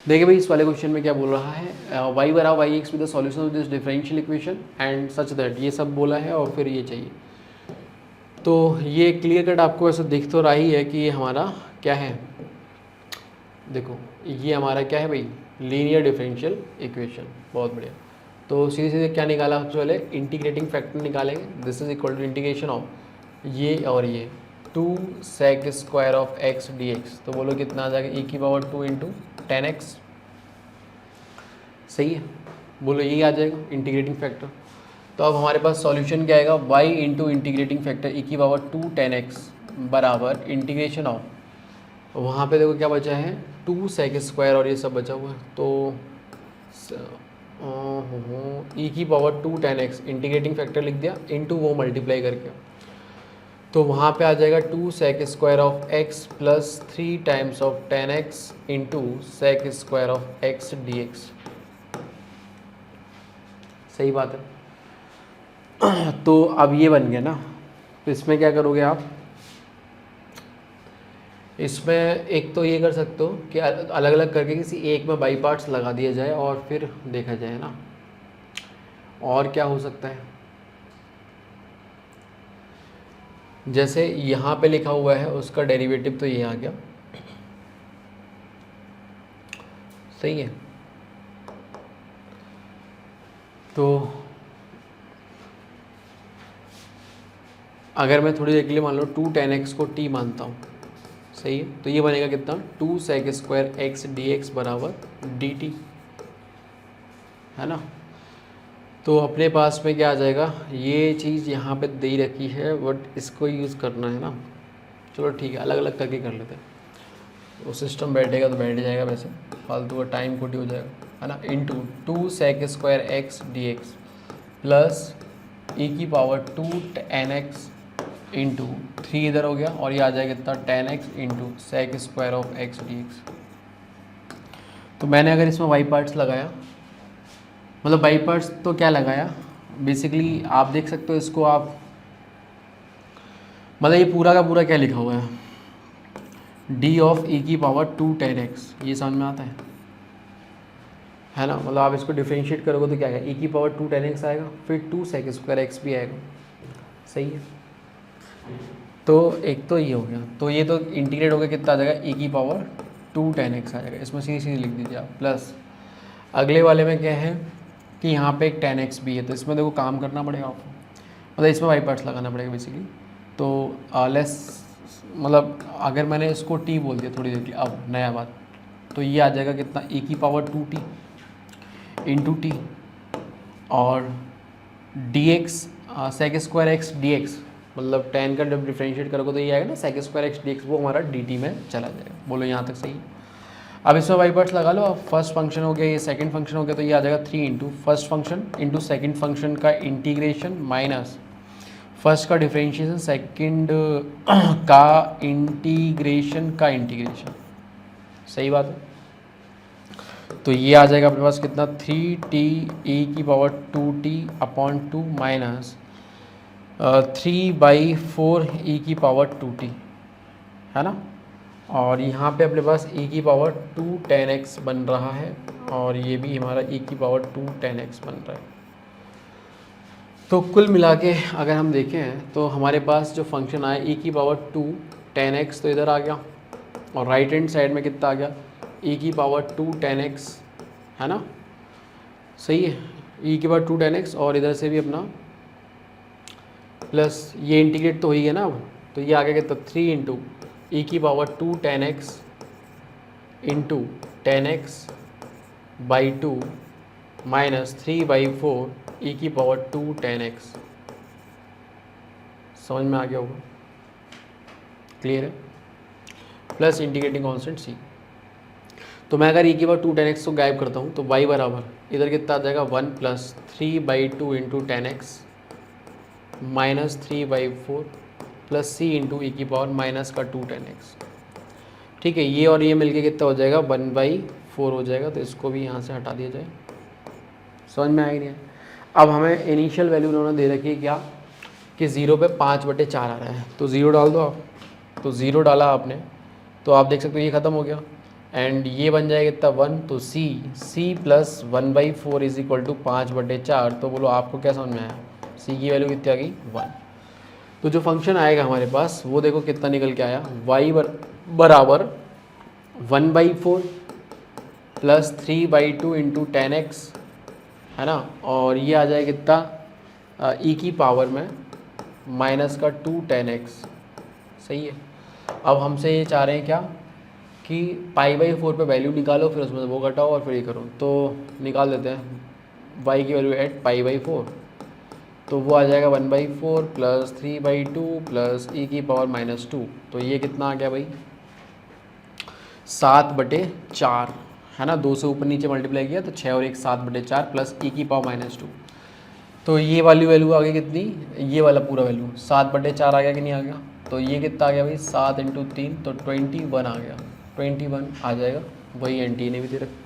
देखिए भाई इस वाले क्वेश्चन में क्या बोल रहा है, वाई बराबर y x with the solution of this differential equation and such that, ये सब बोला है और फिर ये चाहिए। तो ये क्लियर कट आपको ऐसा दिख तो रहा ही है कि ये हमारा क्या है, देखो ये हमारा क्या है भाई, लीनियर डिफरेंशियल इक्वेशन। बहुत बढ़िया। तो सीधे सीधे क्या निकाला सबसे पहले, इंटीग्रेटिंग फैक्टर निकालेंगे। This is equal to integration of ये और ये 2 sec square of x dx। तो बोलो कितना आ जाएगा, e की पावर 2 इंटू 10x। सही है, बोलो यही आ जाएगा इंटीग्रेटिंग फैक्टर। तो अब हमारे पास सॉल्यूशन क्या आएगा, y into integrating factor e की पावर 2 10x बराबर इंटीग्रेशन ऑफ, वहाँ पे देखो क्या बचा है 2 sec स्क्वायर और ये सब बचा हुआ है। तो e की पावर 2 10x इंटीग्रेटिंग फैक्टर लिख दिया इंटू वो मल्टीप्लाई करके, तो वहाँ पे आ जाएगा 2 sec square of x plus 3 times of 10x into sec square of x dx। सही बात है। तो अब ये बन गया ना, तो इसमें क्या करोगे आप, इसमें एक तो ये कर सकते हो कि अलग अलग करके किसी एक में बाई पार्ट्स लगा दिया जाए और फिर देखा जाए ना। और क्या हो सकता है, जैसे यहाँ पे लिखा हुआ है उसका डेरिवेटिव तो ये आ गया, सही है। तो अगर मैं थोड़ी देर के लिए मान लो 2 10x को t मानता हूँ, सही है, तो ये बनेगा कितना 2 sec स्क्वायर x dx बराबर dt, है ना। तो अपने पास में क्या आ जाएगा, ये चीज़ यहाँ पे दे रखी है बट इसको यूज़ करना है ना। चलो ठीक है, अलग अलग करके कर लेते हैं, वो सिस्टम बैठेगा तो बैठ जाएगा, वैसे फालतू का टाइम खोटी हो जाएगा, है ना। Into 2 sec square x dx plus e की पावर 2 10x इंटू 3 इधर हो गया और ये आ जाएगा कितना 10x into sec square of x dx। तो मैंने अगर इसमें y पार्ट्स लगाया, मतलब y पार्ट्स तो क्या लगाया, बेसिकली आप देख सकते हो इसको आप, मतलब ये पूरा का पूरा क्या लिखा हुआ है, d ऑफ e की पावर 2 10x, ये समझ में आता है ना। मतलब आप इसको डिफरेंशिएट करोगे तो क्या आएगा, e की पावर 2 10x आएगा, फिर 2 sec स्क्वायर x भी आएगा, सही है। तो एक तो ये हो गया, तो ये तो इंटीग्रेट हो गया, कितना आ जाएगा e की पावर 2 10x आ जाएगा, इसमें सीधी सीधी लिख दीजिए आप। प्लस अगले वाले में क्या है कि यहाँ पे एक 10x भी है, तो इसमें देखो काम करना पड़ेगा आपको, मतलब इसमें वाई पार्ट्स लगाना पड़ेगा बेसिकली। तो लेस, मतलब अगर मैंने इसको t बोल दिया थोड़ी देर के, अब नया बात, तो ये आ जाएगा कितना e की पावर 2t इंटू टी और dx sec square x dx, मतलब 10 का जब डिफरेंशिएट करोगे तो ये आएगा ना sec स्क्वायर x dx, वो हमारा dt में चला जाएगा। बोलो यहाँ तक सही है। अब इसमें वाई पार्ट्स लगा लो, अब फर्स्ट फंक्शन हो गया, ये सेकंड फंक्शन हो गया, तो ये आ जाएगा 3 into first function into second function का इंटीग्रेशन माइनस फर्स्ट का डिफरेंशिएशन सेकंड का इंटीग्रेशन का इंटीग्रेशन। सही बात है। तो ये आ जाएगा अपने पास कितना 3t e की power 2t upon 2 minus 3/4 e की पावर 2t, है ना। और यहाँ पे अपने पास e की पावर 2 10x बन रहा है और ये भी हमारा e की पावर 2 10x बन रहा है। तो कुल मिला के अगर हम देखें तो हमारे पास जो फंक्शन आया e की पावर 2 10x तो इधर आ गया, और राइट हैंड साइड में कितना आ गया e की पावर 2 10x, है ना, सही है, e की पावर 2 10x, और इधर से भी अपना प्लस ये इंटीग्रेट तो हो ही गया ना। अब तो ये आ गया कितना 3 इंटू e की power 2 10x into 10x by 2 minus 3/4 e की पावर 2 10x। समझ में आ गया होगा, क्लियर है। Plus integrating constant c। तो मैं अगर e की पावर 2 10x को गायब करता हूँ तो y बराबर इधर कितना आ जाएगा 1 plus 3/2 into 10x minus 3/4 plus c into e की पावर माइनस का 2 10x। ठीक है, ये और ये मिलके कितना हो जाएगा 1/4 हो जाएगा, तो इसको भी यहाँ से हटा दिया जाए। समझ में आएगी नहीं। अब हमें इनिशियल वैल्यू उन्होंने दे रखी है क्या कि 0 पे 5/4 आ रहा है, तो 0 डाल दो आप। तो 0 डाला आपने तो आप देख सकते हो ये ख़त्म हो गया, एंड ये बन जाएगा कितना 1, तो c plus 1/4 is equal to 5/4। तो बोलो आपको क्या समझ में आया, सी की वैल्यू कितनी आ गई 1। तो जो फंक्शन आएगा हमारे पास वो देखो कितना निकल के आया, y बराबर 1/4 प्लस 3/2 इंटू 10x, है ना, और ये आ जाए कितना ई की पावर में माइनस का 2 10x। सही है। अब हमसे ये चाह रहे हैं क्या कि π/4 पे वैल्यू निकालो, फिर उसमें से वो घटाओ और फिर ये करो। तो निकाल देते हैं y की वैल्यू एट π/4, तो वो आ जाएगा 1/4 प्लस 3/2 प्लस ई की पावर -2। तो ये कितना आ गया भाई 7/4, है ना, 2 से ऊपर नीचे मल्टीप्लाई किया तो 6 और 1 7/4 प्लस ई की पावर -2। तो ये वाली वैल्यू आ गई कितनी, ये वाला पूरा वैल्यू 7/4 आ गया कि नहीं आ गया। तो ये कितना आ गया भाई 7 × 3 तो 21 आ गया, 21 आ जाएगा, वही एनटी ने भी दे रखा।